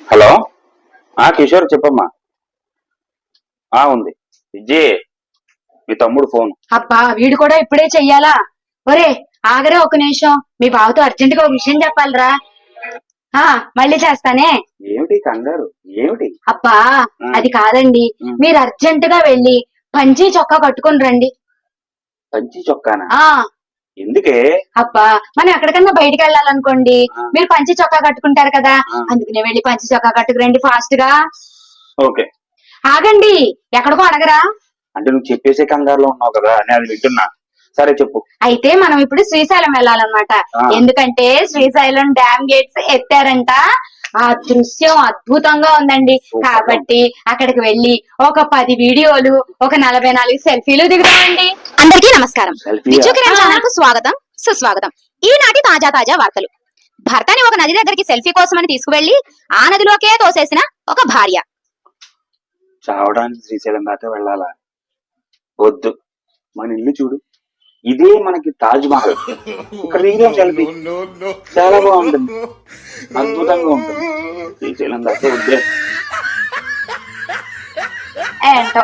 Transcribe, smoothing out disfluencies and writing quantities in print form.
Hello. Kishore చెప్పమ్మా. ఉంది విజయ్, మీ తమ్ముడు ఫోన్. అబ్బా వీడు కూడా ఇప్పుడే చెయ్యాలా? ఒరే ఆగరే ఒక నిమిషం, మీ బావతో అర్జెంట్ గా ఒక విషయం చెప్పాలరా. మళ్ళీ చేస్తానే. ఏమిటి కంగారు? ఏమిటి? అబ్బా అది కాదండి, మీరు అర్జెంట్ గా వెళ్ళి పంచీ చొక్కా కట్టుకుని రండి. పంచి చొక్కానా? ఎందుకే? అబ్బా మనం ఎక్కడికన్నా బయటికి వెళ్ళాలనుకోండి, మీరు పంచి చొక్కా కట్టుకుంటారు కదా, అందుకనే వెళ్ళి పంచి చొక్కా కట్టుకురండి ఫాస్ట్ గా. ఓకే. ఆగండి, ఎక్కడికో అడగరా. అంటే నువ్వు చెప్పేసే కంగారులో ఉన్నావు కదా, నేను అది వింటున్నా. సరే చెప్పు. అయితే మనం ఇప్పుడు శ్రీశైలం వెళ్ళాలన్నమాట. ఎందుకంటే శ్రీశైలం డ్యామ్ గేట్స్ ఎత్తారంట. ఆ దృశ్యం అద్భుతంగా ఉందండి. కాబట్టి అక్కడికి వెళ్ళి ఒక 10 వీడియోలు, ఒక 44 సెల్ఫీలు దిగుతామండి. అందరికీ నమస్కారం. విజయకిరణ్ ఛానల్ కు స్వాగతం, సుస్వాగతం. ఈనాటి తాజా వార్తలు. భర్తని ఒక నది దగ్గరికి సెల్ఫీ కోసమని తీసుకువెళ్లి ఆ నదిలోకే తోసేసిన ఒక భార్య. చావడానికి శ్రీశైలం దాకా వెళ్ళాలా? వద్దు, మన ఇల్లు చూడు, ఇదే మనకి తాజ్ మహల్. ఇక్కడ దిగిన సెల్ఫీ చాలా బాగుంటుంది, అద్భుతంగా ఉంటుంది. శ్రీశైలం దాకా వద్దే. ఏంటో